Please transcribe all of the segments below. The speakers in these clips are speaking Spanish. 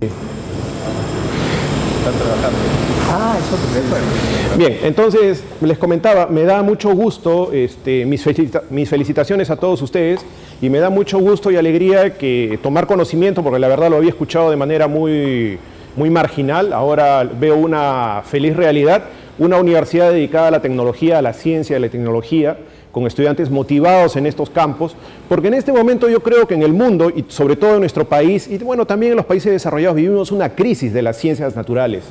Están trabajando. Ah, eso es. Bien, entonces les comentaba, me da mucho gusto, mis felicitaciones a todos ustedes, y me da mucho gusto y alegría que tomar conocimiento, porque la verdad lo había escuchado de manera muy marginal. Ahora veo una feliz realidad, una universidad dedicada a la tecnología, a la ciencia, a la tecnología, con estudiantes motivados en estos campos, porque en este momento yo creo que en el mundo, y sobre todo en nuestro país, y bueno, también en los países desarrollados, vivimos una crisis de las ciencias naturales.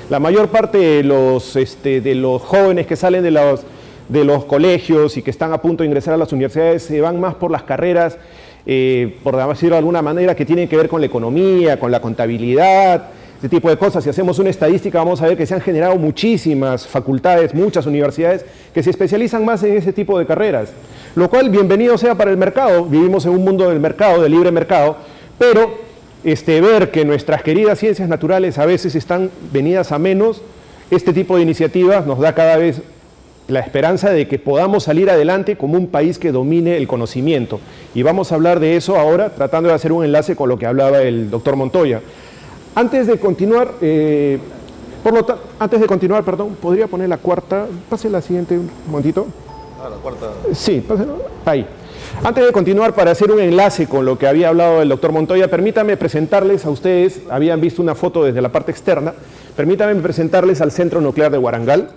La mayor parte de los jóvenes que salen de los colegios y que están a punto de ingresar a las universidades se van más por las carreras, por decirlo de alguna manera, que tienen que ver con la economía, con la contabilidad, este tipo de cosas. Si hacemos una estadística vamos a ver que se han generado muchísimas facultades, muchas universidades que se especializan más en ese tipo de carreras, lo cual bienvenido sea para el mercado. Vivimos en un mundo del mercado, del libre mercado, pero ver que nuestras queridas ciencias naturales a veces están venidas a menos, este tipo de iniciativas nos da cada vez la esperanza de que podamos salir adelante como un país que domine el conocimiento. Y vamos a hablar de eso ahora, tratando de hacer un enlace con lo que hablaba el doctor Montoya. Antes de continuar, perdón, ¿podría poner la cuarta? Pase la siguiente un momentito. Ah, la cuarta. Sí, páselo. Ahí. Antes de continuar, para hacer un enlace con lo que había hablado el doctor Montoya, permítame presentarles a ustedes, habían visto una foto desde la parte externa, permítame presentarles al Centro Nuclear de Warangal.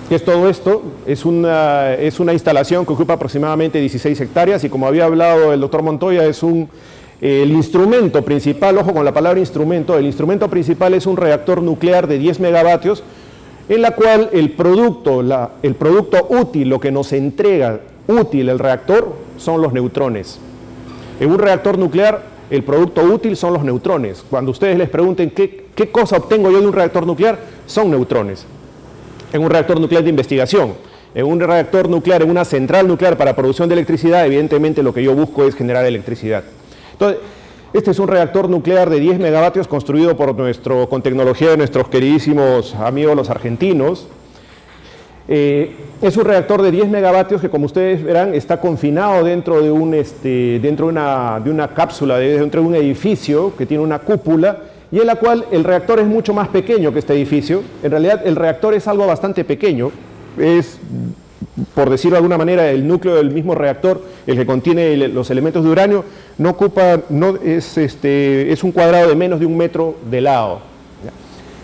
¿Qué es todo esto? Es una instalación que ocupa aproximadamente 16 hectáreas y, como había hablado el doctor Montoya, es el instrumento principal. Ojo con la palabra instrumento. El instrumento principal es un reactor nuclear de 10 megavatios, en la cual el producto útil, lo que nos entrega útil el reactor, son los neutrones. En un reactor nuclear, el producto útil son los neutrones. Cuando ustedes les pregunten qué cosa obtengo yo de un reactor nuclear, son neutrones. En un reactor nuclear de investigación, en un reactor nuclear, en una central nuclear para producción de electricidad, evidentemente lo que yo busco es generar electricidad. Entonces, este es un reactor nuclear de 10 megavatios construido con tecnología de nuestros queridísimos amigos los argentinos. Es un reactor de 10 megavatios que, como ustedes verán, está confinado dentro de una cápsula, dentro de un edificio que tiene una cúpula, y en la cual el reactor es mucho más pequeño que este edificio. En realidad el reactor es algo bastante pequeño, es, por decirlo de alguna manera, el núcleo del mismo reactor, el que contiene los elementos de uranio, es un cuadrado de menos de 1 metro de lado.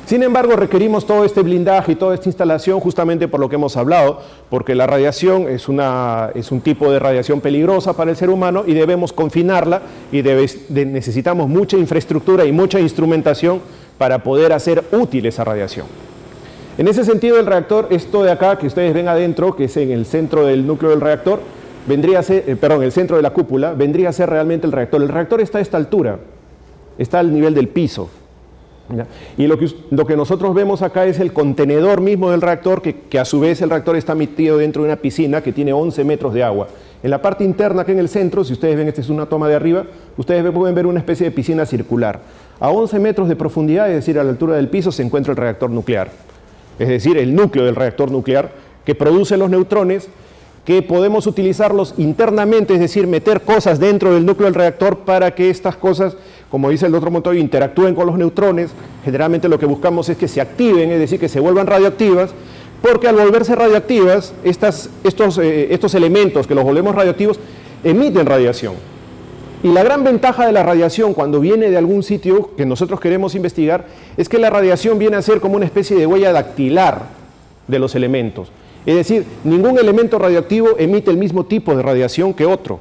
Sin embargo, requerimos todo este blindaje y toda esta instalación justamente por lo que hemos hablado, porque la radiación es un tipo de radiación peligrosa para el ser humano y debemos confinarla, y necesitamos mucha infraestructura y mucha instrumentación para poder hacer útil esa radiación. En ese sentido, el reactor, esto de acá que ustedes ven adentro, que es en el centro del núcleo del reactor, vendría a ser, el centro de la cúpula, vendría a ser realmente el reactor. El reactor está a esta altura, está al nivel del piso. ¿Ya? Y lo que nosotros vemos acá es el contenedor mismo del reactor, que a su vez el reactor está metido dentro de una piscina que tiene 11 metros de agua. En la parte interna, aquí en el centro, si ustedes ven, esta es una toma de arriba, ustedes pueden ver una especie de piscina circular. A 11 metros de profundidad, es decir, a la altura del piso, se encuentra el reactor nuclear. Es decir, el núcleo del reactor nuclear que produce los neutrones, que podemos utilizarlos internamente, es decir, meter cosas dentro del núcleo del reactor para que estas cosas, como dice el doctor Montoya, interactúen con los neutrones. Generalmente lo que buscamos es que se activen, es decir, que se vuelvan radioactivas, porque al volverse radioactivas, estos elementos que los volvemos radioactivos emiten radiación. Y la gran ventaja de la radiación cuando viene de algún sitio que nosotros queremos investigar es que la radiación viene a ser como una especie de huella dactilar de los elementos. Es decir, ningún elemento radioactivo emite el mismo tipo de radiación que otro.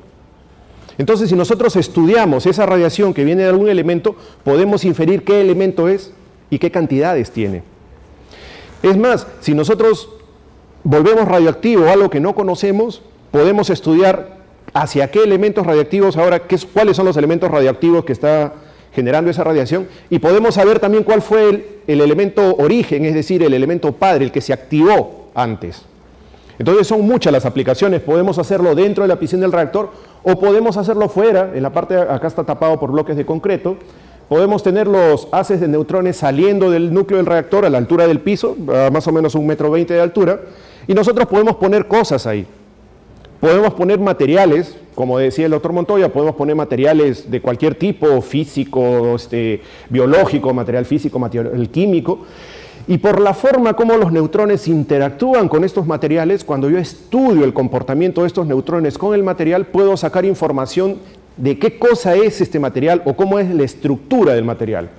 Entonces, si nosotros estudiamos esa radiación que viene de algún elemento, podemos inferir qué elemento es y qué cantidades tiene. Es más, si nosotros volvemos radioactivo algo que no conocemos, podemos estudiar hacia qué elementos radioactivos ahora, cuáles son los elementos radioactivos que está generando esa radiación, y podemos saber también cuál fue el elemento origen, es decir, el elemento padre, el que se activó antes. Entonces son muchas las aplicaciones. Podemos hacerlo dentro de la piscina del reactor o podemos hacerlo fuera. En la parte de acá está tapado por bloques de concreto. Podemos tener los haces de neutrones saliendo del núcleo del reactor a la altura del piso, a más o menos 1,20 metros de altura, y nosotros podemos poner cosas ahí. Podemos poner materiales, como decía el doctor Montoya, podemos poner materiales de cualquier tipo, físico, biológico, material físico, material químico, y por la forma como los neutrones interactúan con estos materiales, cuando yo estudio el comportamiento de estos neutrones con el material, puedo sacar información de qué cosa es este material o cómo es la estructura del material.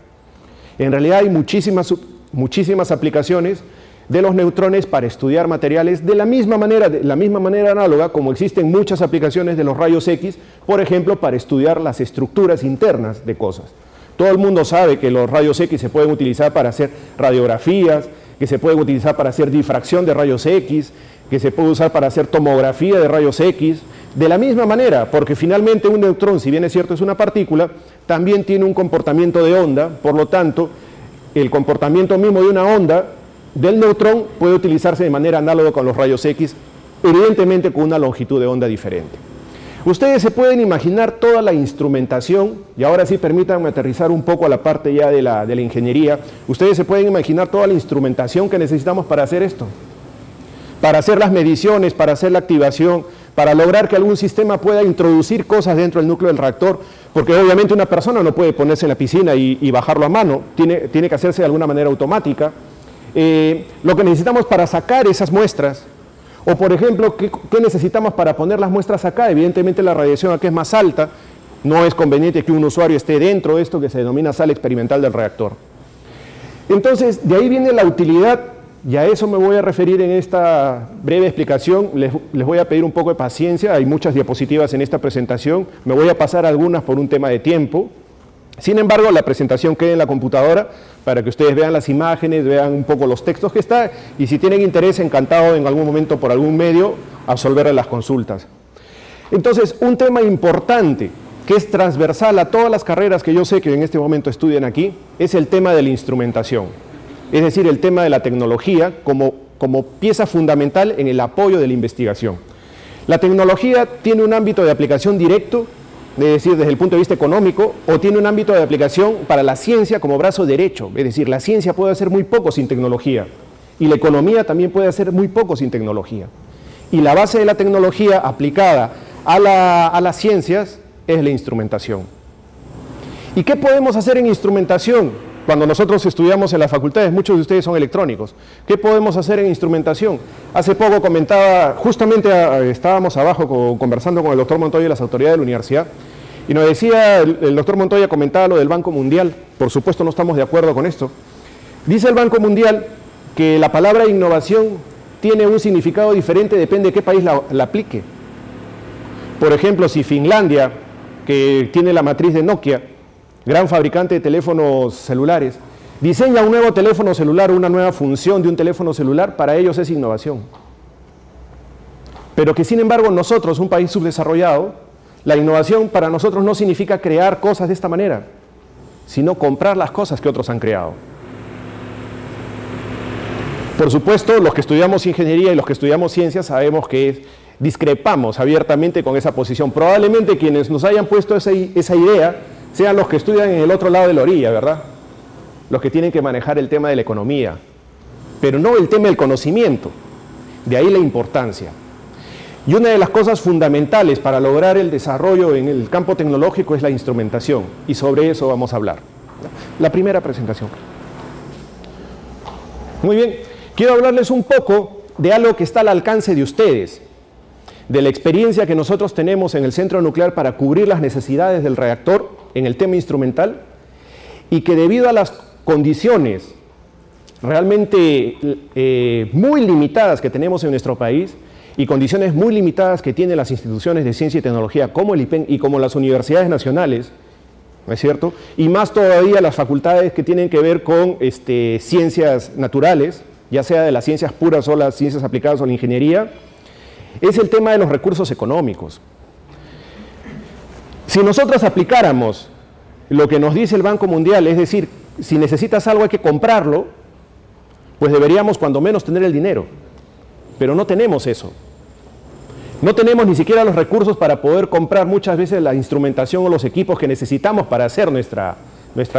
En realidad hay muchísimas aplicaciones de los neutrones para estudiar materiales de la misma manera análoga como existen muchas aplicaciones de los rayos X, por ejemplo, para estudiar las estructuras internas de cosas. Todo el mundo sabe que los rayos X se pueden utilizar para hacer radiografías, que se pueden utilizar para hacer difracción de rayos X, que se puede usar para hacer tomografía de rayos X, de la misma manera, porque finalmente un neutrón, si bien es cierto es una partícula, también tiene un comportamiento de onda, por lo tanto, el comportamiento mismo de una onda del neutrón puede utilizarse de manera análoga con los rayos X, evidentemente con una longitud de onda diferente. Ustedes se pueden imaginar toda la instrumentación, y ahora sí permítanme aterrizar un poco a la parte ya de la ingeniería. Ustedes se pueden imaginar toda la instrumentación que necesitamos para hacer esto, para hacer las mediciones, para hacer la activación, para lograr que algún sistema pueda introducir cosas dentro del núcleo del reactor, porque obviamente una persona no puede ponerse en la piscina y bajarlo a mano, tiene que hacerse de alguna manera automática. Lo que necesitamos para sacar esas muestras, o por ejemplo, ¿qué necesitamos para poner las muestras acá? Evidentemente la radiación aquí es más alta, no es conveniente que un usuario esté dentro de esto que se denomina sala experimental del reactor. Entonces, de ahí viene la utilidad, y a eso me voy a referir en esta breve explicación. Les voy a pedir un poco de paciencia, hay muchas diapositivas en esta presentación, me voy a pasar algunas por un tema de tiempo. Sin embargo, la presentación queda en la computadora para que ustedes vean las imágenes, vean un poco los textos que está, y si tienen interés, encantado en algún momento por algún medio absolver las consultas. Entonces, un tema importante que es transversal a todas las carreras que yo sé que en este momento estudian aquí, es el tema de la instrumentación, es decir, el tema de la tecnología como pieza fundamental en el apoyo de la investigación. La tecnología tiene un ámbito de aplicación directo, es decir, desde el punto de vista económico, o tiene un ámbito de aplicación para la ciencia como brazo derecho, es decir, la ciencia puede hacer muy poco sin tecnología, y la economía también puede hacer muy poco sin tecnología. Y la base de la tecnología aplicada a las ciencias es la instrumentación. ¿Y qué podemos hacer en instrumentación? Cuando nosotros estudiamos en las facultades, muchos de ustedes son electrónicos. ¿Qué podemos hacer en instrumentación? Hace poco comentaba, justamente estábamos abajo conversando con el doctor Montoya y las autoridades de la universidad, y nos decía, el doctor Montoya comentaba lo del Banco Mundial. Por supuesto no estamos de acuerdo con esto. Dice el Banco Mundial que la palabra innovación tiene un significado diferente, depende de qué país la aplique. Por ejemplo, si Finlandia, que tiene la matriz de Nokia, gran fabricante de teléfonos celulares, diseña un nuevo teléfono celular, una nueva función de un teléfono celular, para ellos es innovación. Pero que sin embargo nosotros, un país subdesarrollado, la innovación para nosotros no significa crear cosas de esta manera, sino comprar las cosas que otros han creado. Por supuesto, los que estudiamos ingeniería y los que estudiamos ciencias sabemos que discrepamos abiertamente con esa posición. Probablemente quienes nos hayan puesto esa idea sean los que estudian en el otro lado de la orilla, ¿verdad? Los que tienen que manejar el tema de la economía, pero no el tema del conocimiento. De ahí la importancia. Y una de las cosas fundamentales para lograr el desarrollo en el campo tecnológico es la instrumentación, y sobre eso vamos a hablar. La primera presentación. Muy bien, quiero hablarles un poco de algo que está al alcance de ustedes, de la experiencia que nosotros tenemos en el centro nuclear para cubrir las necesidades del reactor en el tema instrumental, y que debido a las condiciones realmente muy limitadas que tenemos en nuestro país, y condiciones muy limitadas que tienen las instituciones de ciencia y tecnología como el IPEN y como las universidades nacionales, ¿no es cierto? Y más todavía las facultades que tienen que ver con ciencias naturales, ya sea de las ciencias puras o las ciencias aplicadas o la ingeniería, es el tema de los recursos económicos. Si nosotros aplicáramos lo que nos dice el Banco Mundial, es decir, si necesitas algo hay que comprarlo, pues deberíamos cuando menos tener el dinero, pero no tenemos eso. No tenemos ni siquiera los recursos para poder comprar muchas veces la instrumentación o los equipos que necesitamos para hacer nuestro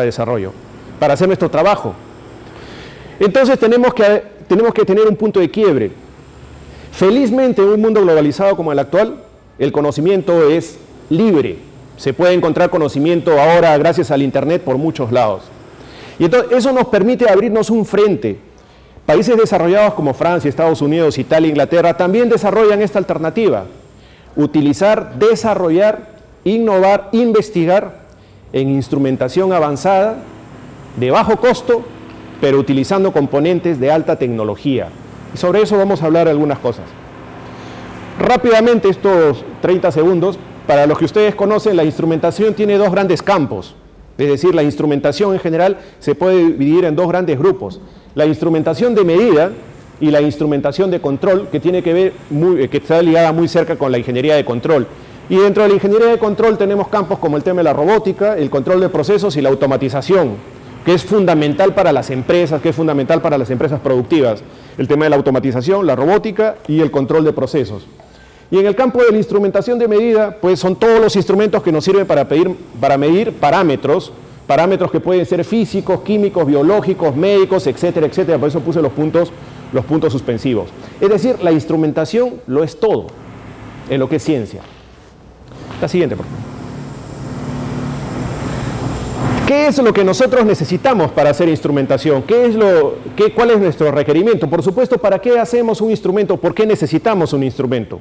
desarrollo, para hacer nuestro trabajo. Entonces tenemos que tener un punto de quiebre. Felizmente, en un mundo globalizado como el actual, el conocimiento es libre. Se puede encontrar conocimiento ahora gracias al Internet por muchos lados. Y entonces eso nos permite abrirnos un frente. Países desarrollados como Francia, Estados Unidos, Italia, Inglaterra también desarrollan esta alternativa. Utilizar, desarrollar, innovar, investigar en instrumentación avanzada, de bajo costo, pero utilizando componentes de alta tecnología. Y sobre eso vamos a hablar algunas cosas. Rápidamente, estos 30 segundos, para los que ustedes conocen, la instrumentación tiene dos grandes campos. Es decir, la instrumentación en general se puede dividir en dos grandes grupos. La instrumentación de medida y la instrumentación de control, que tiene que ver que está ligada muy cerca con la ingeniería de control. Y dentro de la ingeniería de control tenemos campos como el tema de la robótica, el control de procesos y la automatización, que es fundamental para las empresas, que es fundamental para las empresas productivas. El tema de la automatización, la robótica y el control de procesos. Y en el campo de la instrumentación de medida, pues son todos los instrumentos que nos sirven para medir parámetros que pueden ser físicos, químicos, biológicos, médicos, etcétera, etcétera. Por eso puse los puntos suspensivos. Es decir, la instrumentación lo es todo en lo que es ciencia. La siguiente, por favor. ¿Qué es lo que nosotros necesitamos para hacer instrumentación? ¿Cuál es nuestro requerimiento? Por supuesto, ¿para qué hacemos un instrumento? ¿Por qué necesitamos un instrumento?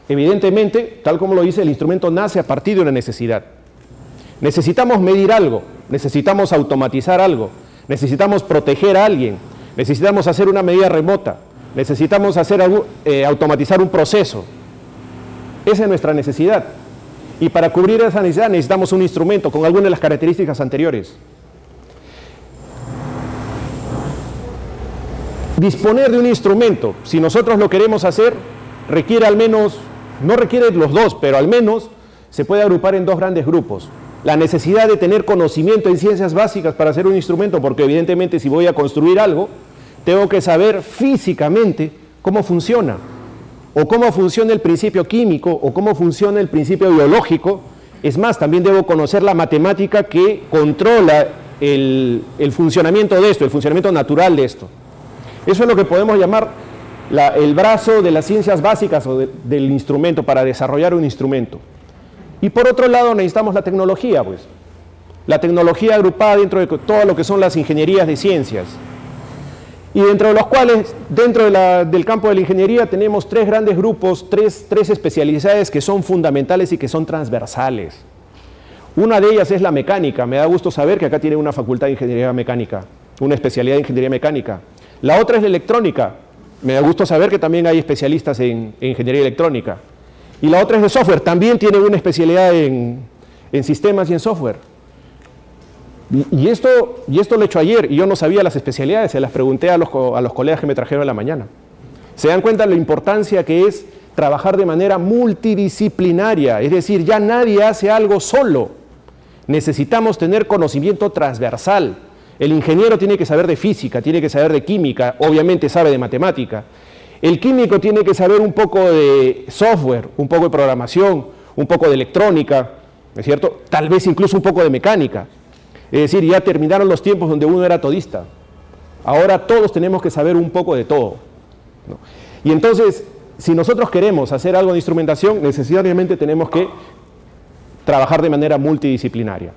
Evidentemente, tal como lo dice, el instrumento nace a partir de una necesidad. Necesitamos medir algo, necesitamos automatizar algo, necesitamos proteger a alguien, necesitamos hacer una medida remota, necesitamos automatizar un proceso. Esa es nuestra necesidad. Y para cubrir esa necesidad necesitamos un instrumento con algunas de las características anteriores. Disponer de un instrumento, si nosotros lo queremos hacer, requiere al menos, no requiere los dos, pero al menos se puede agrupar en dos grandes grupos. La necesidad de tener conocimiento en ciencias básicas para hacer un instrumento, porque evidentemente si voy a construir algo, tengo que saber físicamente cómo funciona, o cómo funciona el principio químico, o cómo funciona el principio biológico. Es más, también debo conocer la matemática que controla el funcionamiento de esto, el funcionamiento natural de esto. Eso es lo que podemos llamar el brazo de las ciencias básicas o del instrumento, para desarrollar un instrumento. Y por otro lado necesitamos la tecnología, pues. La tecnología agrupada dentro de todo lo que son las ingenierías de ciencias. Y dentro de los cuales, dentro del campo de la ingeniería, tenemos tres grandes grupos, tres especialidades que son fundamentales y que son transversales. Una de ellas es la mecánica. Me da gusto saber que acá tiene una facultad de ingeniería mecánica, una especialidad de ingeniería mecánica. La otra es la electrónica. Me da gusto saber que también hay especialistas en ingeniería electrónica. Y la otra es de software. También tiene una especialidad en sistemas y en software. Y esto lo he hecho ayer y yo no sabía las especialidades, se las pregunté a los colegas que me trajeron en la mañana. ¿Se dan cuenta de la importancia que es trabajar de manera multidisciplinaria? Es decir, ya nadie hace algo solo. Necesitamos tener conocimiento transversal. El ingeniero tiene que saber de física, tiene que saber de química, obviamente sabe de matemática. El químico tiene que saber un poco de software, un poco de programación, un poco de electrónica, ¿no es cierto? Tal vez incluso un poco de mecánica. Es decir, ya terminaron los tiempos donde uno era todista. Ahora todos tenemos que saber un poco de todo, ¿no? Y entonces, si nosotros queremos hacer algo de instrumentación, necesariamente tenemos que trabajar de manera multidisciplinaria.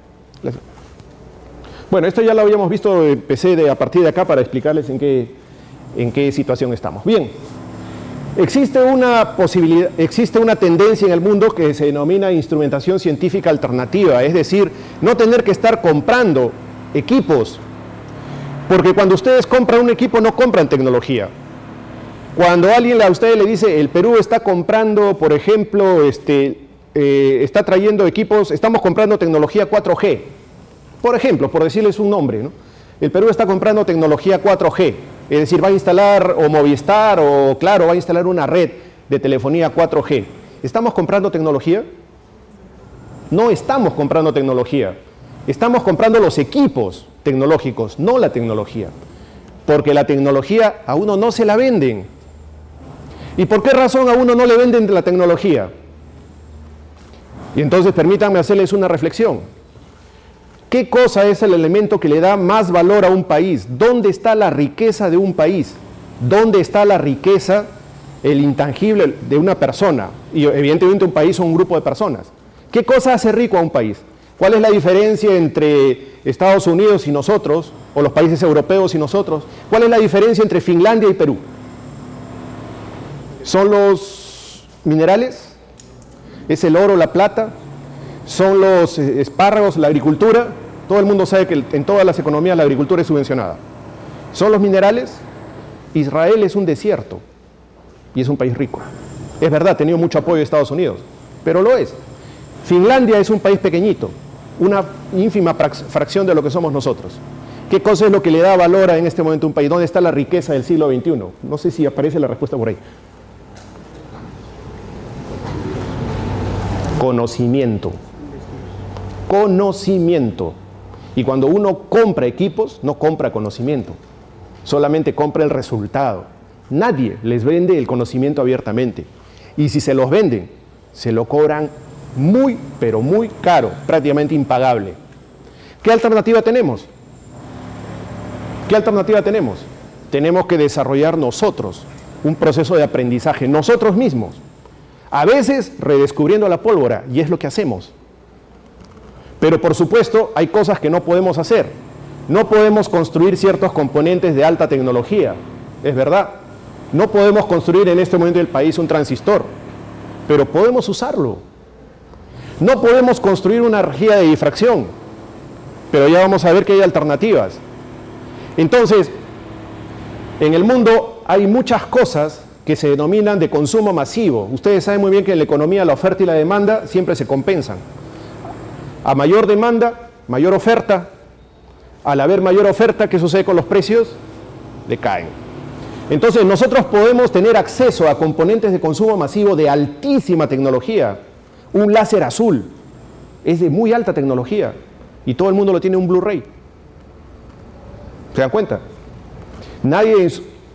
Bueno, esto ya lo habíamos visto, empecé a partir de acá para explicarles en qué situación estamos. Bien, existe una tendencia en el mundo que se denomina instrumentación científica alternativa, es decir, no tener que estar comprando equipos, porque cuando ustedes compran un equipo no compran tecnología. Cuando alguien a ustedes le dice, el Perú está comprando, por ejemplo, está trayendo equipos, estamos comprando tecnología 4G, por ejemplo, por decirles un nombre, ¿no? El Perú está comprando tecnología 4G, es decir, va a instalar, o Movistar, o Claro, va a instalar una red de telefonía 4G. ¿Estamos comprando tecnología? No estamos comprando tecnología. Estamos comprando los equipos tecnológicos, no la tecnología. Porque la tecnología a uno no se la venden. ¿Y por qué razón a uno no le venden la tecnología? Y entonces permítanme hacerles una reflexión. ¿Qué cosa es el elemento que le da más valor a un país? ¿Dónde está la riqueza de un país? ¿Dónde está la riqueza el intangible de una persona, y evidentemente un país son un grupo de personas. ¿Qué cosa hace rico a un país? ¿Cuál es la diferencia entre Estados Unidos y nosotros, o los países europeos y nosotros? ¿Cuál es la diferencia entre Finlandia y Perú? ¿Son los minerales? ¿Es el oro, la plata? ¿Son los espárragos, la agricultura? Todo el mundo sabe que en todas las economías la agricultura es subvencionada. ¿Son los minerales? Israel es un desierto y es un país rico. Es verdad, ha tenido mucho apoyo de Estados Unidos, pero lo es. Finlandia es un país pequeñito, una ínfima fracción de lo que somos nosotros. ¿Qué cosa es lo que le da valor en este momento a un país? ¿Dónde está la riqueza del siglo XXI? No sé si aparece la respuesta por ahí. Conocimiento. Conocimiento. Y cuando uno compra equipos, no compra conocimiento, solamente compra el resultado. Nadie les vende el conocimiento abiertamente. Y si se los venden, se lo cobran muy, pero muy caro, prácticamente impagable. ¿Qué alternativa tenemos? ¿Qué alternativa tenemos? Tenemos que desarrollar nosotros un proceso de aprendizaje, nosotros mismos. A veces redescubriendo la pólvora, y es lo que hacemos. Pero por supuesto hay cosas que no podemos hacer. No podemos construir ciertos componentes de alta tecnología, es verdad. No podemos construir en este momento del país un transistor, pero podemos usarlo. No podemos construir una rejilla de difracción, pero ya vamos a ver que hay alternativas. Entonces, en el mundo hay muchas cosas que se denominan de consumo masivo. Ustedes saben muy bien que en la economía la oferta y la demanda siempre se compensan. A mayor demanda, mayor oferta. Al haber mayor oferta, ¿qué sucede con los precios? Decaen. Entonces nosotros podemos tener acceso a componentes de consumo masivo de altísima tecnología. Un láser azul es de muy alta tecnología y todo el mundo lo tiene en un Blu-ray. ¿Se dan cuenta? Nadie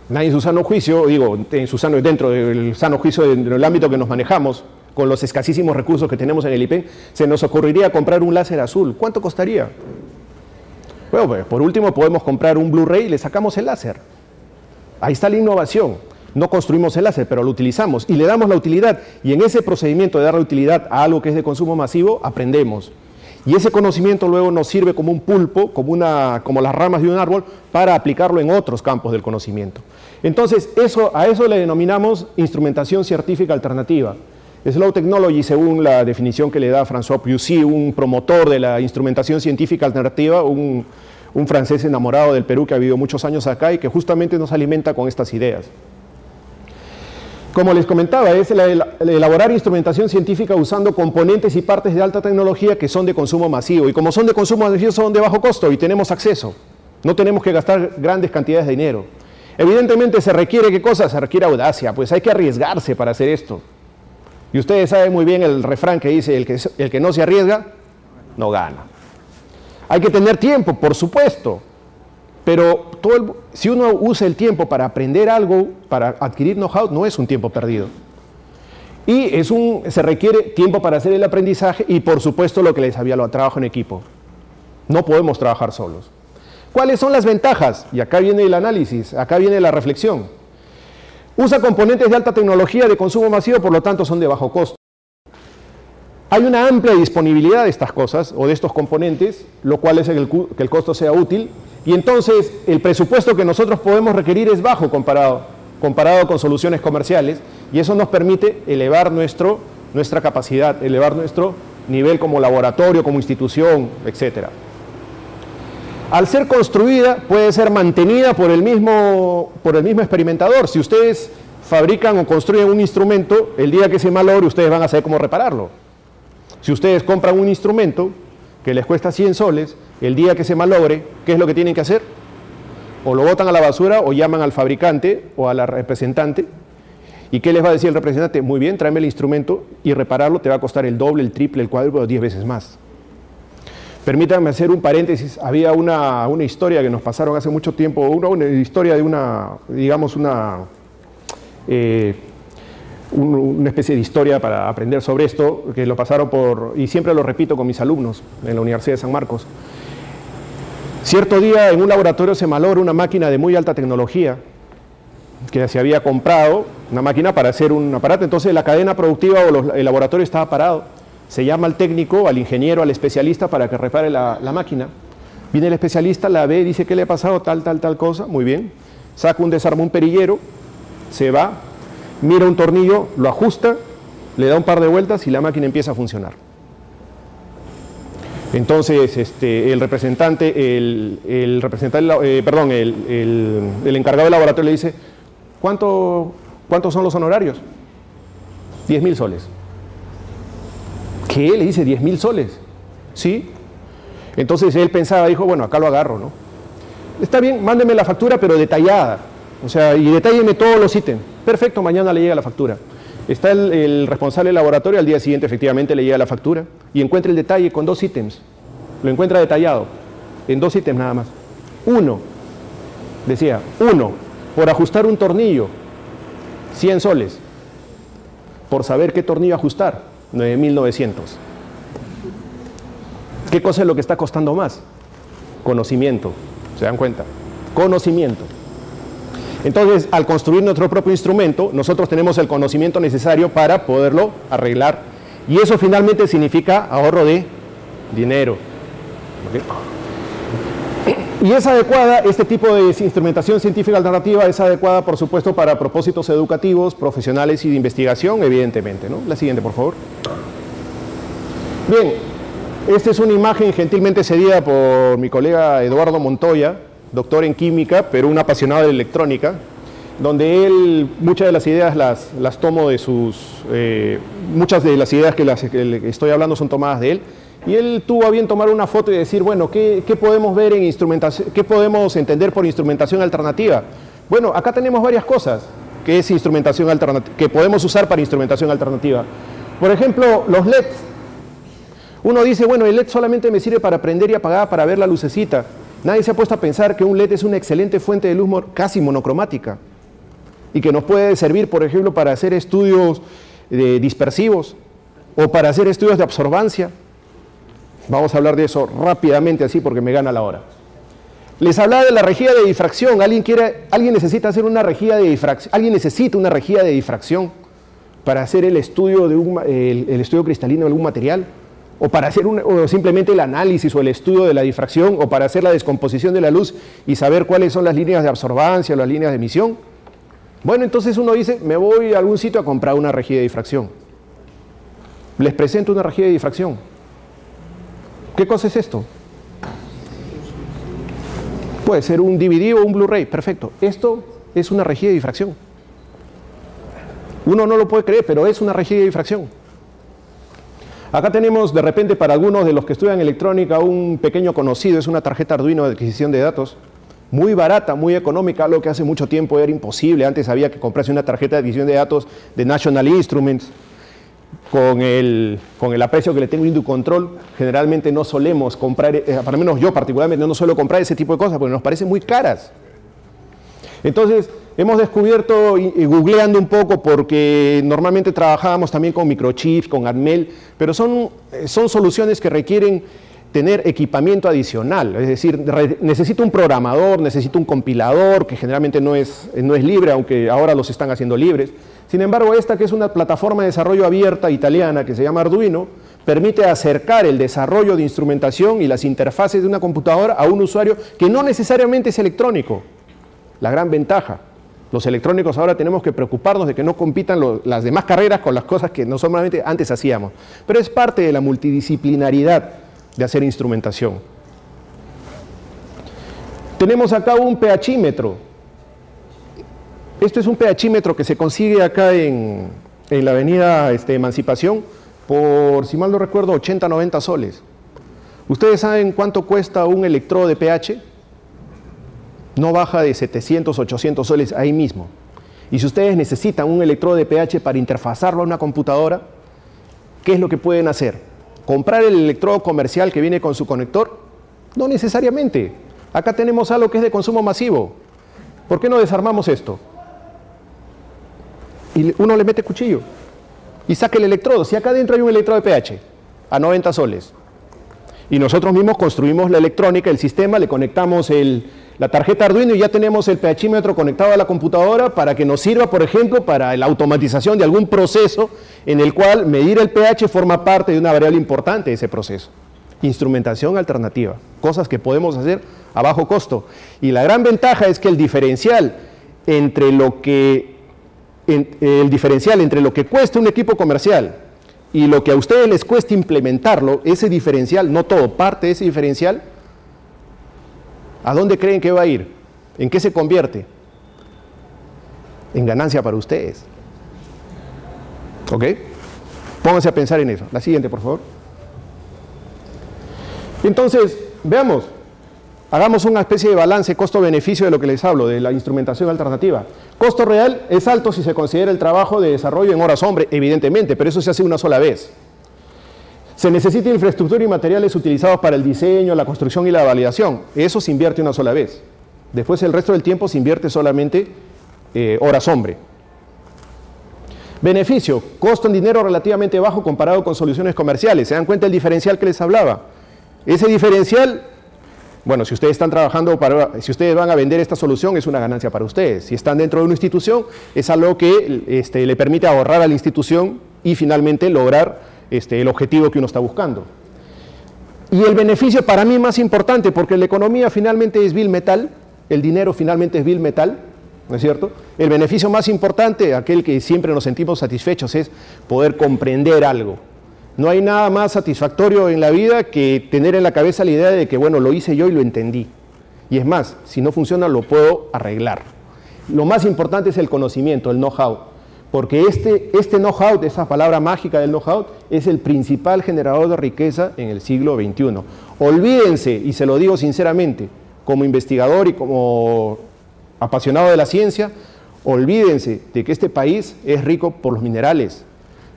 en su sano juicio, dentro del sano juicio del ámbito que nos manejamos, con los escasísimos recursos que tenemos en el IP, se nos ocurriría comprar un láser azul. ¿Cuánto costaría? Bueno, pues, por último podemos comprar un Blu-ray y le sacamos el láser. Ahí está la innovación. No construimos el láser, pero lo utilizamos y le damos la utilidad. Y en ese procedimiento de dar la utilidad a algo que es de consumo masivo, aprendemos. Y ese conocimiento luego nos sirve como un pulpo, como las ramas de un árbol, para aplicarlo en otros campos del conocimiento. Entonces, a eso le denominamos instrumentación científica alternativa. Slow Technology, según la definición que le da François Puissy, un promotor de la instrumentación científica alternativa, un francés enamorado del Perú que ha vivido muchos años acá y que justamente nos alimenta con estas ideas. Como les comentaba, es elaborar instrumentación científica usando componentes y partes de alta tecnología que son de consumo masivo. Y como son de consumo masivo, son de bajo costo y tenemos acceso. No tenemos que gastar grandes cantidades de dinero. Evidentemente se requiere, ¿qué cosa? Se requiere audacia, pues hay que arriesgarse para hacer esto. Y ustedes saben muy bien el refrán que dice, el que no se arriesga, no gana. Hay que tener tiempo, por supuesto. Pero si uno usa el tiempo para aprender algo, para adquirir know-how, no es un tiempo perdido. Y se requiere tiempo para hacer el aprendizaje y, por supuesto, lo que les había, lo trabajo en equipo. No podemos trabajar solos. ¿Cuáles son las ventajas? Y acá viene el análisis, acá viene la reflexión. Usa componentes de alta tecnología de consumo masivo, por lo tanto son de bajo costo. Hay una amplia disponibilidad de estas cosas o de estos componentes, lo cual es que el costo sea útil. Y entonces el presupuesto que nosotros podemos requerir es bajo comparado con soluciones comerciales, y eso nos permite elevar nuestra capacidad, elevar nuestro nivel como laboratorio, como institución, etc. Al ser construida puede ser mantenida por el mismo experimentador. Si ustedes fabrican o construyen un instrumento, el día que se malogre ustedes van a saber cómo repararlo. Si ustedes compran un instrumento que les cuesta 100 soles, el día que se malogre, ¿qué es lo que tienen que hacer? O lo botan a la basura o llaman al fabricante o a la representante. ¿Y qué les va a decir el representante? Muy bien, tráeme el instrumento y repararlo te va a costar el doble, el triple, el cuádruple o 10 veces más. Permítanme hacer un paréntesis. Había una historia que nos pasaron hace mucho tiempo, una historia de una especie de historia para aprender sobre esto, que lo pasaron y siempre lo repito con mis alumnos en la Universidad de San Marcos. Cierto día en un laboratorio se malogra una máquina de muy alta tecnología, que se había comprado una máquina para hacer un aparato. Entonces la cadena productiva o el laboratorio estaba parado. Se llama al técnico, al ingeniero, al especialista para que repare la máquina. Viene el especialista, la ve, dice qué le ha pasado, tal cosa, muy bien. Saca un perillero, se va, mira un tornillo, lo ajusta, le da un par de vueltas y la máquina empieza a funcionar. Entonces el encargado del laboratorio le dice, ¿cuántos son los honorarios? 10.000 soles. ¿Qué? Le dice 10.000 soles. ¿Sí? Entonces él pensaba, dijo, bueno, acá lo agarro, ¿no? Está bien, mándeme la factura, pero detallada. O sea, y detálleme todos los ítems. Perfecto, mañana le llega la factura. Está el responsable del laboratorio, al día siguiente efectivamente le llega la factura y encuentra el detalle con 2 ítems. Lo encuentra detallado, en 2 ítems nada más. 1, decía, 1, por ajustar un tornillo, 100 soles. Por saber qué tornillo ajustar, 9.900. ¿Qué cosa es lo que está costando más? Conocimiento, ¿se dan cuenta? Conocimiento. Entonces, al construir nuestro propio instrumento, nosotros tenemos el conocimiento necesario para poderlo arreglar. Y eso finalmente significa ahorro de dinero. ¿Okay? Y es adecuada, este tipo de instrumentación científica alternativa es adecuada, por supuesto, para propósitos educativos, profesionales y de investigación, evidentemente, ¿no? La siguiente, por favor. Bien, esta es una imagen gentilmente cedida por mi colega Eduardo Montoya, doctor en química, pero un apasionado de electrónica, donde él muchas de las ideas las tomo de sus... muchas de las ideas que estoy hablando son tomadas de él, y él tuvo a bien tomar una foto y decir, bueno, ¿qué podemos ver en instrumentación? ¿Qué podemos entender por instrumentación alternativa? Bueno, acá tenemos varias cosas que es instrumentación alternativa, que podemos usar para instrumentación alternativa. Por ejemplo, los LEDs. Uno dice, bueno, el LED solamente me sirve para prender y apagar, para ver la lucecita. Nadie se ha puesto a pensar que un LED es una excelente fuente de luz casi monocromática y que nos puede servir, por ejemplo, para hacer estudios dispersivos o para hacer estudios de absorbancia. Vamos a hablar de eso rápidamente así porque me gana la hora. Les hablaba de la rejilla de difracción. ¿Alguien necesita hacer una rejilla de difracción? ¿Alguien necesita una rejilla de difracción para hacer el estudio el estudio cristalino de algún material? O para hacer o simplemente el análisis o el estudio de la difracción, o para hacer la descomposición de la luz y saber cuáles son las líneas de absorbancia o las líneas de emisión. Bueno, entonces uno dice, me voy a algún sitio a comprar una rejilla de difracción. Les presento una rejilla de difracción. ¿Qué cosa es esto? Puede ser un DVD o un Blu-ray, perfecto. Esto es una rejilla de difracción. Uno no lo puede creer, pero es una rejilla de difracción. Acá tenemos, de repente, para algunos de los que estudian electrónica, un pequeño conocido, es una tarjeta Arduino de adquisición de datos, muy barata, muy económica, algo que hace mucho tiempo era imposible. Antes había que comprarse una tarjeta de adquisición de datos de National Instruments, con el aprecio que le tengo Inducontrol. Generalmente no solemos comprar, para lo menos yo particularmente, no suelo comprar ese tipo de cosas porque nos parecen muy caras. Entonces, hemos descubierto, googleando un poco, porque normalmente trabajábamos también con microchips, con Atmel, pero son soluciones que requieren tener equipamiento adicional. Es decir, necesito un programador, necesito un compilador, que generalmente no es libre, aunque ahora los están haciendo libres. Sin embargo, esta, que es una plataforma de desarrollo abierta italiana que se llama Arduino, permite acercar el desarrollo de instrumentación y las interfaces de una computadora a un usuario que no necesariamente es electrónico. La gran ventaja. Los electrónicos ahora tenemos que preocuparnos de que no compitan las demás carreras con las cosas que no solamente antes hacíamos. Pero es parte de la multidisciplinaridad de hacer instrumentación. Tenemos acá un pHímetro. Esto es un pHímetro que se consigue acá en la avenida Emancipación por, si mal no recuerdo, 80, 90 soles. ¿Ustedes saben cuánto cuesta un electrodo de pH? No baja de 700, 800 soles ahí mismo. Y si ustedes necesitan un electrodo de pH para interfazarlo a una computadora, ¿qué es lo que pueden hacer? ¿Comprar el electrodo comercial que viene con su conector? No necesariamente. Acá tenemos algo que es de consumo masivo. ¿Por qué no desarmamos esto? Y uno le mete cuchillo y saca el electrodo. Si acá adentro hay un electrodo de pH a 90 soles y nosotros mismos construimos la electrónica, el sistema, le conectamos la tarjeta Arduino y ya tenemos el pHímetro conectado a la computadora para que nos sirva, por ejemplo, para la automatización de algún proceso en el cual medir el pH forma parte de una variable importante de ese proceso. Instrumentación alternativa, cosas que podemos hacer a bajo costo. Y la gran ventaja es que el diferencial entre lo que cuesta un equipo comercial y lo que a ustedes les cuesta implementarlo, ese diferencial, no todo, parte de ese diferencial, ¿a dónde creen que va a ir? ¿En qué se convierte? En ganancia para ustedes. ¿Ok? Pónganse a pensar en eso. La siguiente, por favor. Entonces, veamos, hagamos una especie de balance costo-beneficio de lo que les hablo, de la instrumentación alternativa. Costo real es alto si se considera el trabajo de desarrollo en horas hombre, evidentemente, pero eso se hace una sola vez. Se necesita infraestructura y materiales utilizados para el diseño, la construcción y la validación. Eso se invierte una sola vez. Después el resto del tiempo se invierte solamente horas hombre. Beneficio, costo en dinero relativamente bajo comparado con soluciones comerciales. ¿Se dan cuenta del diferencial que les hablaba? Ese diferencial, bueno, si ustedes están trabajando si ustedes van a vender esta solución, es una ganancia para ustedes. Si están dentro de una institución, es algo que le permite ahorrar a la institución y finalmente lograr el objetivo que uno está buscando. Y el beneficio para mí más importante, porque la economía finalmente es bill metal, el dinero finalmente es bill metal, ¿no es cierto? El beneficio más importante, aquel que siempre nos sentimos satisfechos, es poder comprender algo. No hay nada más satisfactorio en la vida que tener en la cabeza la idea de que, bueno, lo hice yo y lo entendí. Y es más, si no funciona lo puedo arreglar. Lo más importante es el conocimiento, el know-how. Porque este know-how, esa palabra mágica del know-how, es el principal generador de riqueza en el siglo XXI. Olvídense, y se lo digo sinceramente, como investigador y como apasionado de la ciencia, olvídense de que este país es rico por los minerales.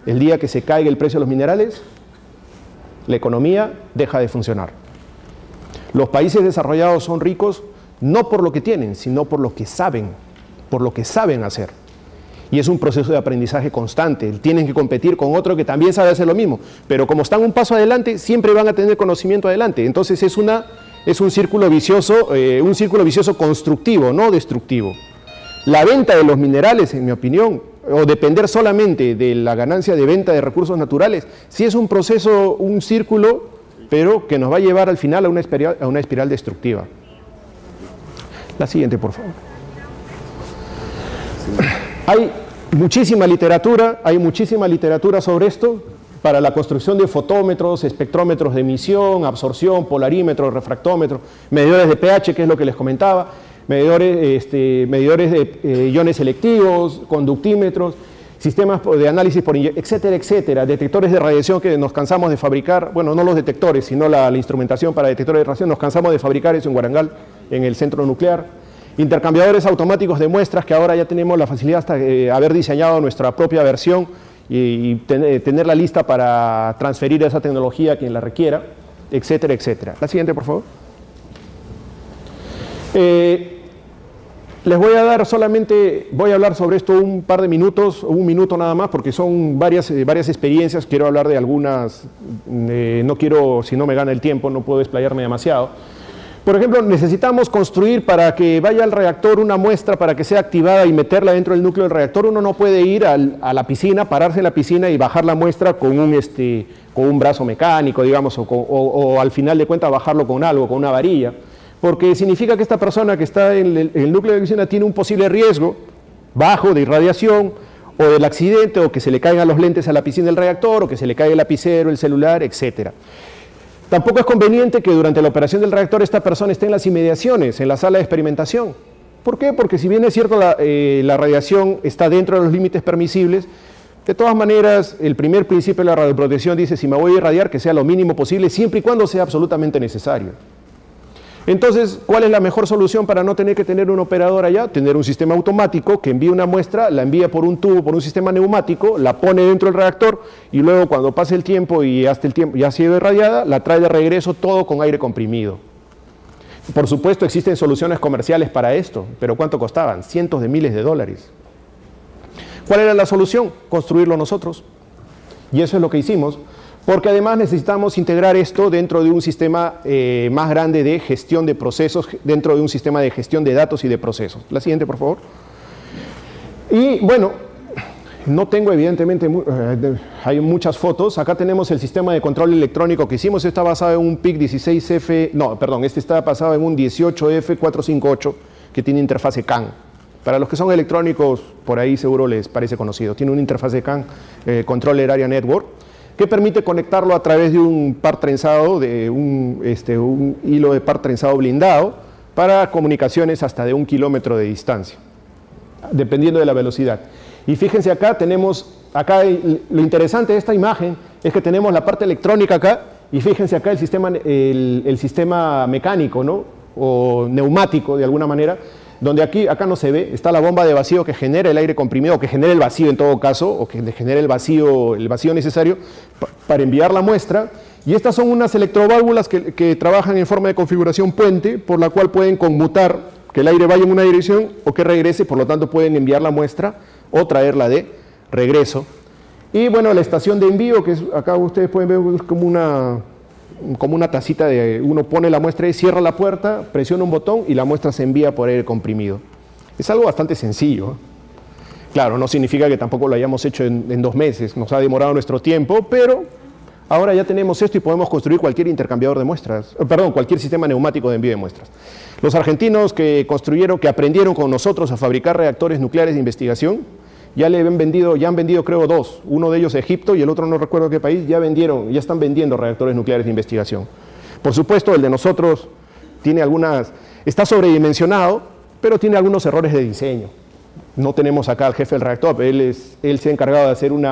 El día que se caiga el precio de los minerales, la economía deja de funcionar. Los países desarrollados son ricos no por lo que tienen, sino por lo que saben hacer. Y es un proceso de aprendizaje constante. Tienen que competir con otro que también sabe hacer lo mismo, pero como están un paso adelante, siempre van a tener conocimiento adelante. Entonces es un círculo vicioso constructivo, no destructivo. La venta de los minerales, en mi opinión, o depender solamente de la ganancia de venta de recursos naturales, sí es un proceso, un círculo, pero que nos va a llevar al final a una espiral destructiva. La siguiente, por favor. Hay muchísima literatura sobre esto, para la construcción de fotómetros, espectrómetros de emisión, absorción, polarímetros, refractómetros, medidores de pH, que es lo que les comentaba, medidores de iones selectivos, conductímetros, sistemas de análisis por inyección, etcétera, etcétera, detectores de radiación que nos cansamos de fabricar, bueno, no los detectores, sino la instrumentación para detectores de radiación, nos cansamos de fabricar eso en Warangal, en el centro nuclear, intercambiadores automáticos de muestras, que ahora ya tenemos la facilidad hasta haber diseñado nuestra propia versión y tenerla lista para transferir esa tecnología a quien la requiera, etcétera, etcétera. La siguiente, por favor. Les voy a dar voy a hablar sobre esto un par de minutos, un minuto nada más, porque son varias experiencias, quiero hablar de algunas, no quiero, si no me gana el tiempo, no puedo desplayarme demasiado. Por ejemplo, necesitamos construir para que vaya al reactor una muestra para que sea activada y meterla dentro del núcleo del reactor. Uno no puede ir a la piscina, pararse en la piscina y bajar la muestra con un brazo mecánico, digamos, o al final de cuentas bajarlo con algo, con una varilla. Porque significa que esta persona que está en el núcleo de la piscina tiene un posible riesgo bajo de irradiación o del accidente, o que se le caigan los lentes a la piscina del reactor, o que se le caiga el lapicero, el celular, etc. Tampoco es conveniente que durante la operación del reactor esta persona esté en las inmediaciones, en la sala de experimentación. ¿Por qué? Porque si bien es cierto la radiación está dentro de los límites permisibles, de todas maneras el primer principio de la radioprotección dice: si me voy a irradiar, que sea lo mínimo posible, siempre y cuando sea absolutamente necesario. Entonces, ¿cuál es la mejor solución para no tener que tener un operador allá? Tener un sistema automático que envíe una muestra, la envía por un tubo, por un sistema neumático, la pone dentro del reactor y luego cuando pase el tiempo y hasta el tiempo ya ha sido irradiada, la trae de regreso todo con aire comprimido. Por supuesto existen soluciones comerciales para esto, pero ¿cuánto costaban? Cientos de miles de dólares. ¿Cuál era la solución? Construirlo nosotros. Y eso es lo que hicimos. porque además necesitamos integrar esto dentro de un sistema más grande de gestión de procesos, dentro de un sistema de gestión de datos y de procesos. La siguiente, por favor. Y bueno, no tengo evidentemente, hay muchas fotos. Acá tenemos el sistema de control electrónico que hicimos. Está basado en un PIC 16F, no, perdón, este está basado en un 18F458 que tiene interfase CAN. Para los que son electrónicos, por ahí seguro les parece conocido. Tiene una interfase CAN, Controller Area Network, que permite conectarlo a través de un par trenzado, de un hilo de par trenzado blindado, para comunicaciones hasta de 1 kilómetro de distancia, dependiendo de la velocidad. Y fíjense acá, lo interesante de esta imagen es que tenemos la parte electrónica acá, y fíjense acá el sistema mecánico, ¿no? O neumático de alguna manera, donde acá no se ve, está la bomba de vacío que genera el aire comprimido, o que genera el vacío en todo caso, o que genera el vacío necesario para enviar la muestra. Y estas son unas electroválvulas que trabajan en forma de configuración puente, por la cual pueden conmutar que el aire vaya en una dirección o que regrese, por lo tanto pueden enviar la muestra o traerla de regreso. Y bueno, la estación de envío, que acá ustedes pueden ver, es como una tacita uno pone la muestra y cierra la puerta, presiona un botón y la muestra se envía por aire comprimido. Es algo bastante sencillo. Claro, no significa que tampoco lo hayamos hecho en 2 meses, nos ha demorado nuestro tiempo, pero ahora ya tenemos esto y podemos construir cualquier intercambiador de muestras, cualquier sistema neumático de envío de muestras. Los argentinos que aprendieron con nosotros a fabricar reactores nucleares de investigación, ya han vendido creo 2, uno de ellos Egipto y el otro no recuerdo qué país, ya están vendiendo reactores nucleares de investigación. Por supuesto, el de nosotros está sobredimensionado, pero tiene algunos errores de diseño. No tenemos acá al jefe del reactor, él se ha encargado de hacer un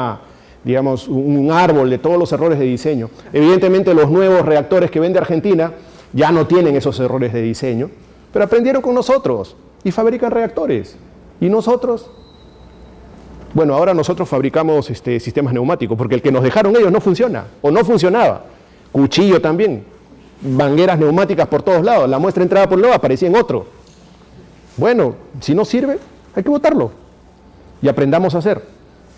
árbol de todos los errores de diseño. Evidentemente los nuevos reactores que vende Argentina ya no tienen esos errores de diseño, pero aprendieron con nosotros y fabrican reactores. ¿Y nosotros? Bueno, ahora nosotros fabricamos sistemas neumáticos, porque el que nos dejaron ellos no funciona, o no funcionaba. Cuchillo también, mangueras neumáticas por todos lados, la muestra entraba por un lado, aparecía en otro. Bueno, si no sirve, hay que botarlo. Y aprendamos a hacer.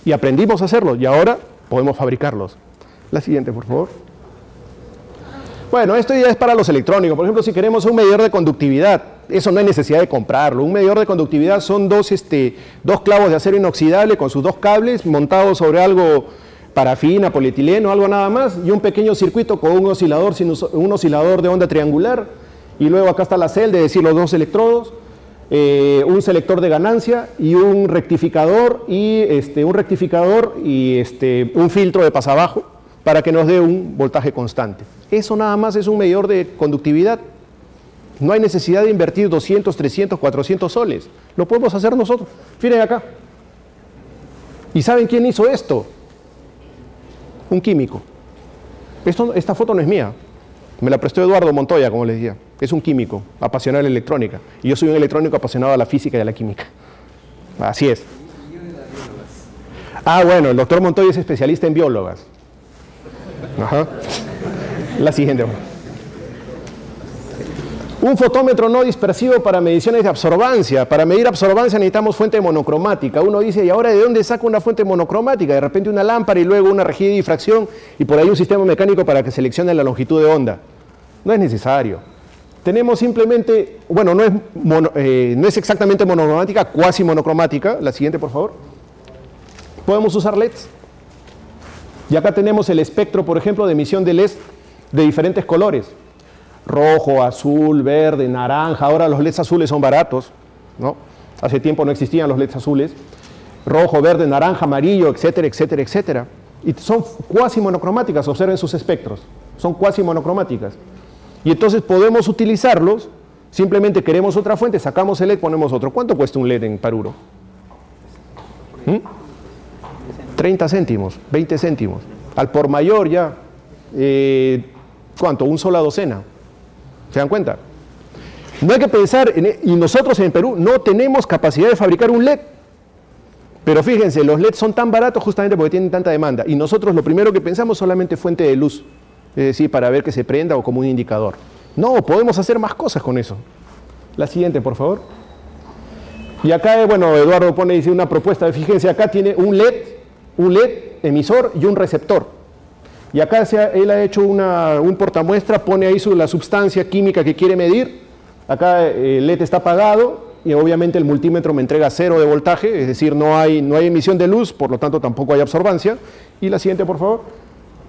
Y aprendimos a hacerlo, y ahora podemos fabricarlos. La siguiente, por favor. Bueno, esto ya es para los electrónicos. Por ejemplo, si queremos un medidor de conductividad, eso no hay necesidad de comprarlo. Un medidor de conductividad son dos clavos de acero inoxidable con sus 2 cables montados sobre algo parafina, polietileno, algo nada más, y un pequeño circuito con un oscilador de onda triangular, y luego acá está la celda, es decir, los 2 electrodos, un selector de ganancia y un rectificador y un filtro de pasabajo para que nos dé un voltaje constante. Eso nada más es un medidor de conductividad. No hay necesidad de invertir 200, 300, 400 soles. Lo podemos hacer nosotros. Miren acá. ¿Y saben quién hizo esto? Un químico. Esta foto no es mía. Me la prestó Eduardo Montoya, como les decía. Es un químico, apasionado de la electrónica. Y yo soy un electrónico apasionado de la física y de la química. Así es. Ah, bueno, el doctor Montoya es especialista en biólogas. Ajá. La siguiente. Un fotómetro no dispersivo para mediciones de absorbancia. Para medir absorbancia necesitamos fuente monocromática. Uno dice, ¿y ahora de dónde saco una fuente monocromática? De repente una lámpara y luego una rejilla de difracción y por ahí un sistema mecánico para que seleccione la longitud de onda. No es necesario. Tenemos simplemente, bueno, no es exactamente monocromática, cuasi monocromática. La siguiente, por favor. Podemos usar LEDs. Y acá tenemos el espectro, por ejemplo, de emisión de LEDs de diferentes colores. Rojo, azul, verde, naranja. Ahora los LEDs azules son baratos, ¿no? Hace tiempo no existían los LEDs azules. Rojo, verde, naranja, amarillo, etcétera, etcétera, etcétera. Y son cuasi monocromáticas, observen sus espectros. Son cuasi monocromáticas. Y entonces podemos utilizarlos, simplemente queremos otra fuente, sacamos el LED, ponemos otro. ¿Cuánto cuesta un LED en Paruro? 30 céntimos, 20 céntimos. Al por mayor ya, ¿cuánto? Un sola docena. ¿Se dan cuenta? No hay que pensar, y nosotros en Perú no tenemos capacidad de fabricar un LED. Pero fíjense, los LEDs son tan baratos justamente porque tienen tanta demanda. Y nosotros lo primero que pensamos solamente fuente de luz. Es decir, para ver que se prenda o como un indicador. No, podemos hacer más cosas con eso. La siguiente, por favor. Y acá, bueno, Eduardo dice una propuesta. Fíjense, acá tiene un LED emisor y un receptor. Y acá él ha hecho un portamuestra, pone ahí la sustancia química que quiere medir. Acá el LED está apagado y obviamente el multímetro me entrega 0 de voltaje, es decir, no hay emisión de luz, por lo tanto tampoco hay absorbancia. Y la siguiente, por favor.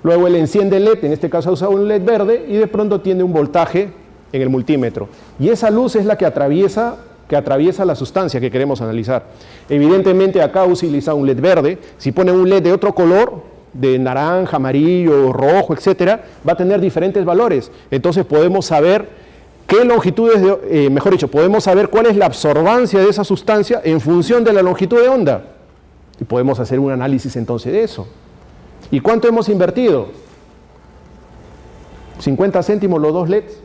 Luego él enciende el LED, en este caso ha usado un LED verde y de pronto tiene un voltaje en el multímetro. Y esa luz es la que atraviesa la sustancia que queremos analizar. Evidentemente acá ha utilizado un LED verde. Si pone un LED de otro color, de naranja, amarillo, rojo, etcétera, va a tener diferentes valores. Entonces podemos saber qué longitudes, mejor dicho, podemos saber cuál es la absorbancia de esa sustancia en función de la longitud de onda. Y podemos hacer un análisis entonces de eso. ¿Y cuánto hemos invertido? 50 céntimos los 2 LEDs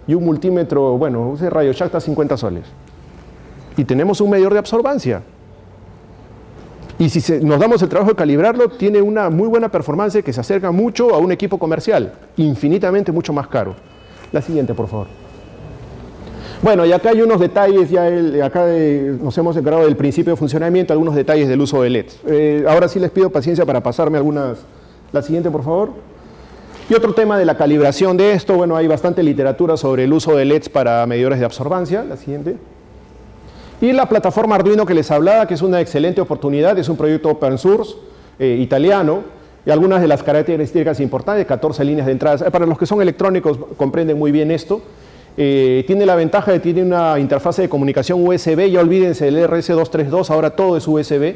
y un multímetro, bueno, ese RadioShack está a 50 soles. Y tenemos un medidor de absorbancia. Y si nos damos el trabajo de calibrarlo, tiene una muy buena performance que se acerca mucho a un equipo comercial, infinitamente mucho más caro. La siguiente, por favor. Bueno, y acá hay unos detalles, nos hemos encargado del principio de funcionamiento, algunos detalles del uso de LEDs. Ahora sí les pido paciencia para pasarme algunas. La siguiente, por favor. Y otro tema de la calibración de esto, bueno, hay bastante literatura sobre el uso de LEDs para medidores de absorbancia. La siguiente. Y la plataforma Arduino que les hablaba, que es una excelente oportunidad, es un proyecto open source italiano, y algunas de las características importantes, 14 líneas de entrada. Para los que son electrónicos comprenden muy bien esto. Tiene la ventaja de que tiene una interfaz de comunicación USB, ya olvídense del RS232, ahora todo es USB,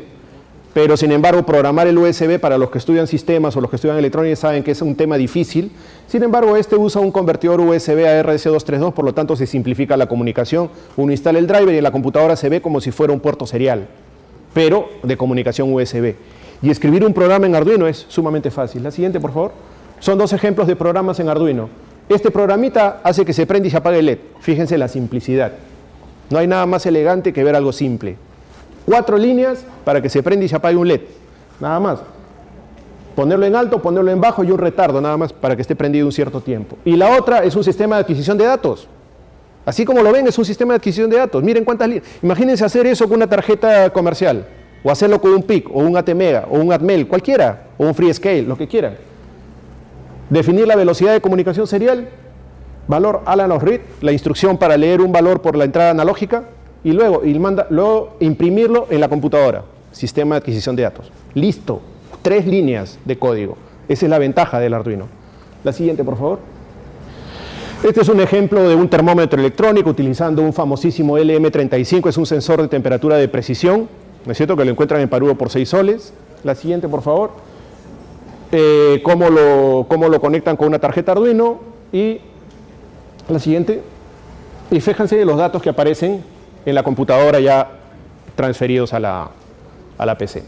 pero sin embargo programar el USB para los que estudian sistemas o los que estudian electrónica saben que es un tema difícil. Sin embargo, este usa un convertidor USB a RS232, por lo tanto se simplifica la comunicación. Uno instala el driver y en la computadora se ve como si fuera un puerto serial, pero de comunicación USB. Y escribir un programa en Arduino es sumamente fácil. La siguiente, por favor. Son 2 ejemplos de programas en Arduino. Este programita hace que se prenda y se apague el LED. Fíjense la simplicidad. No hay nada más elegante que ver algo simple. 4 líneas para que se prenda y se apague un LED. Nada más. Ponerlo en alto, ponerlo en bajo y un retardo nada más para que esté prendido un cierto tiempo. Y la otra es un sistema de adquisición de datos. Así como lo ven, es un sistema de adquisición de datos. Miren cuántas líneas. Imagínense hacer eso con una tarjeta comercial. O hacerlo con un PIC, o un ATmega, o un ATmel, cualquiera. O un FreeScale, lo que quieran. Definir la velocidad de comunicación serial, valor Alan of Read, la instrucción para leer un valor por la entrada analógica, y luego imprimirlo en la computadora, sistema de adquisición de datos. Listo, 3 líneas de código. Esa es la ventaja del Arduino. La siguiente, por favor. Este es un ejemplo de un termómetro electrónico utilizando un famosísimo LM35, es un sensor de temperatura de precisión, ¿no es cierto? Que lo encuentran en Parudo por 6 soles. La siguiente, por favor. Cómo lo conectan con una tarjeta Arduino. Y la siguiente. Y fíjense los datos que aparecen en la computadora ya transferidos a la PC.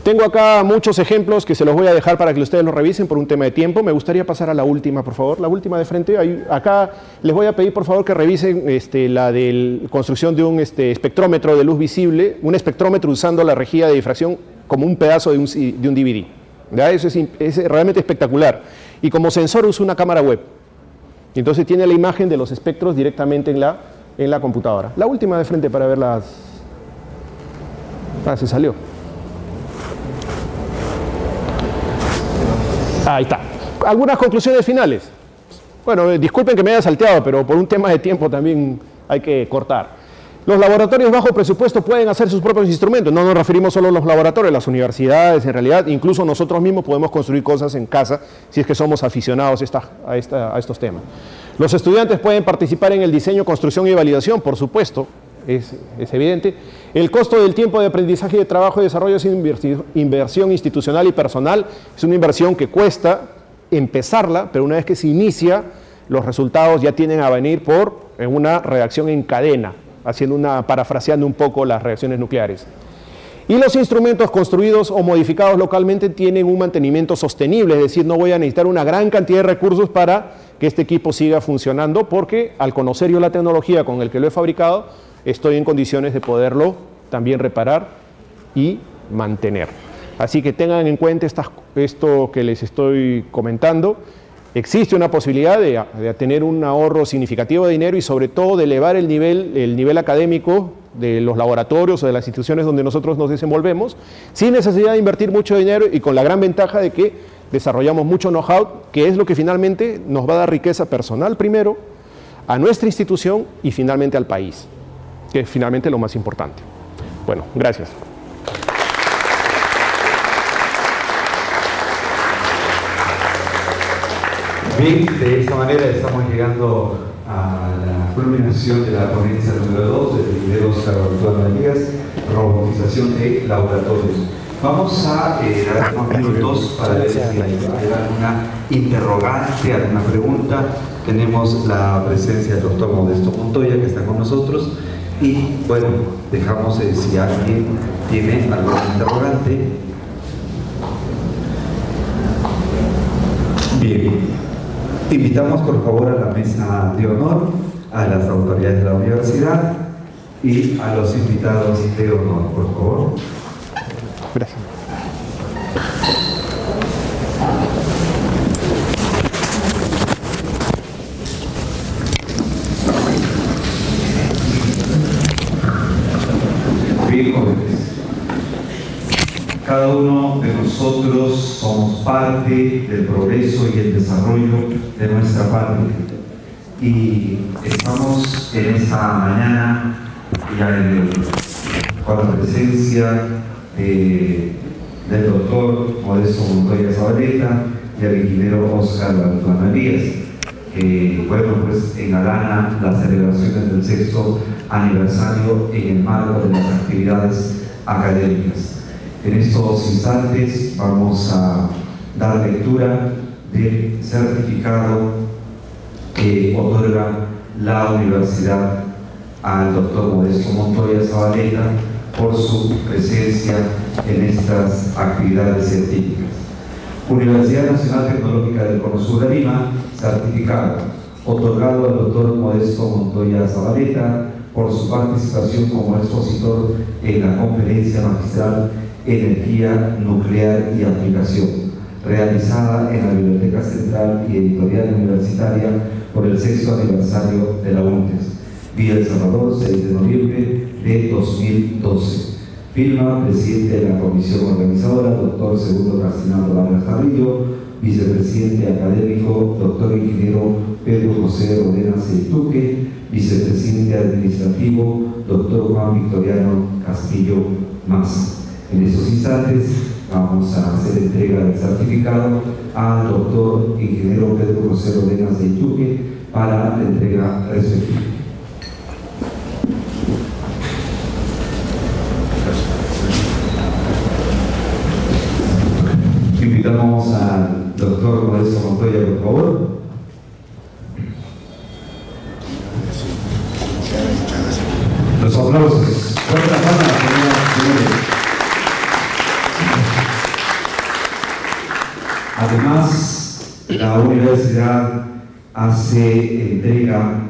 Tengo acá muchos ejemplos que se los voy a dejar para que ustedes los revisen por un tema de tiempo. Me gustaría pasar a la última, por favor. La última de frente. Acá les voy a pedir, por favor, que revisen la de construcción de un espectrómetro de luz visible, un espectrómetro usando la rejilla de difracción como un pedazo de un DVD. ¿Ya? Eso es realmente espectacular. Y como sensor usa una cámara web. Entonces tiene la imagen de los espectros directamente en la computadora. La última de frente para ver las... Ah, se salió. Ahí está. Algunas conclusiones finales. Bueno, disculpen que me haya salteado, pero por un tema de tiempo también hay que cortar. Los laboratorios bajo presupuesto pueden hacer sus propios instrumentos. No nos referimos solo a los laboratorios, las universidades, en realidad, incluso nosotros mismos podemos construir cosas en casa si es que somos aficionados a estos temas. Los estudiantes pueden participar en el diseño, construcción y validación, por supuesto, es evidente. El costo del tiempo de aprendizaje y de trabajo y desarrollo es inversión institucional y personal. Es una inversión que cuesta empezarla, pero una vez que se inicia, los resultados ya tienden a venir en una reacción en cadena, parafraseando un poco las reacciones nucleares. Y los instrumentos construidos o modificados localmente tienen un mantenimiento sostenible, es decir, no voy a necesitar una gran cantidad de recursos para que este equipo siga funcionando, porque al conocer yo la tecnología con el que lo he fabricado, estoy en condiciones de poderlo también reparar y mantener. Así que tengan en cuenta esto que les estoy comentando. Existe una posibilidad de tener un ahorro significativo de dinero y sobre todo de elevar el nivel académico de los laboratorios o de las instituciones donde nosotros nos desenvolvemos, sin necesidad de invertir mucho dinero y con la gran ventaja de que desarrollamos mucho know-how, que es lo que finalmente nos va a dar riqueza personal primero, a nuestra institución y finalmente al país, que es finalmente lo más importante. Bueno, gracias. Bien, de esta manera estamos llegando a la culminación de la ponencia número 2 del ingeniero Oscar Baltuano Elías, robotización de laboratorios. Vamos a dar unos minutos para ver si hay alguna interrogante, alguna pregunta. Tenemos la presencia del doctor Modesto Montoya, que está con nosotros, y bueno, dejamos si alguien tiene algún interrogante. Bien. Invitamos por favor a la mesa de honor, a las autoridades de la universidad y a los invitados de honor, por favor. Gracias. Bien, jóvenes. Cada uno de nosotros somos parte del progreso y el desarrollo de nuestra patria. Y estamos en esta mañana ya con la presencia del doctor Modesto Montoya Zabaleta y el ingeniero Oscar Baltuano Elías, que bueno, pues engalana las celebraciones del 6º aniversario en el marco de las actividades académicas. En estos instantes vamos a dar lectura del certificado que otorga la universidad al doctor Modesto Montoya Zabaleta por su presencia en estas actividades científicas. Universidad Nacional Tecnológica del Cono Sur de Lima, certificado otorgado al doctor Modesto Montoya Zabaleta por su participación como expositor en la conferencia magistral Energía Nuclear y Aplicación, realizada en la Biblioteca Central y Editorial Universitaria por el 6º aniversario de la UNTES, Villa El Salvador, 6 de noviembre de 2012. Firma presidente de la comisión organizadora, doctor Segundo Castinado Vargas Carrillo, vicepresidente académico, doctor ingeniero Pedro José Rodena Seituque, vicepresidente administrativo, doctor Juan Victoriano Castillo Maza. En estos instantes vamos a hacer entrega del certificado al doctor ingeniero Pedro José Rodena Seituque para la entrega respectiva. Invitamos al doctor Modesto Montoya, por favor. Los aplausos. Fuerte aplauso, señores. Además, la universidad hace entrega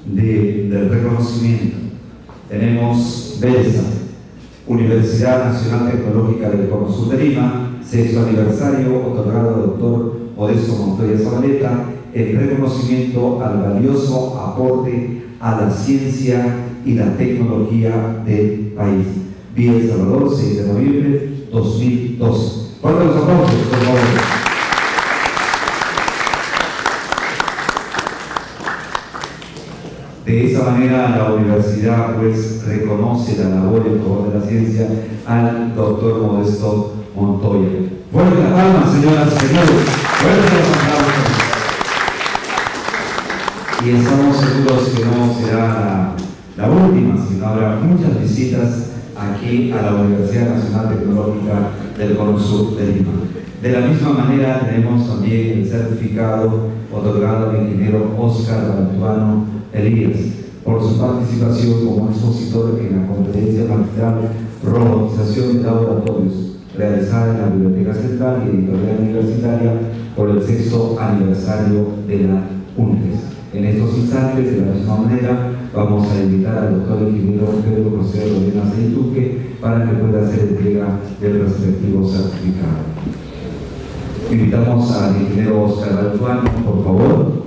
del reconocimiento. Tenemos BELSA, Universidad Nacional Tecnológica del Cono Sur de Lima, 6º aniversario, otorgado al doctor Modesto Montoya Zabaleta, el reconocimiento al valioso aporte a la ciencia y la tecnología del país. Villa El Salvador, 6 de noviembre 2012. Fuerte los aplausos, por favor. De esa manera la universidad pues reconoce la labor en favor de la ciencia al doctor Modesto Montoya. Fuerte las palmas, señoras y señores. Fuerte los aplausos. Y estamos seguros que no será la última, sino habrá muchas visitas aquí a la Universidad Nacional Tecnológica del Cono Sur de Lima. De la misma manera tenemos también el certificado otorgado al ingeniero Oscar Baltuano Elías por su participación como expositor en la conferencia magistral Robotización de Laboratorios, realizada en la Biblioteca Central y Editorial Universitaria por el 6º aniversario de la UNTES. En estos instantes, de la misma manera, vamos a invitar al doctor ingeniero Pedro José Rodena Seituque para que pueda hacer entrega del respectivo certificado. Invitamos al ingeniero Oscar Baltuano, por favor,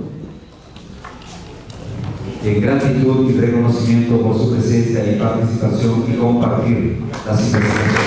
en gratitud y reconocimiento por su presencia y participación y compartir las investigaciones.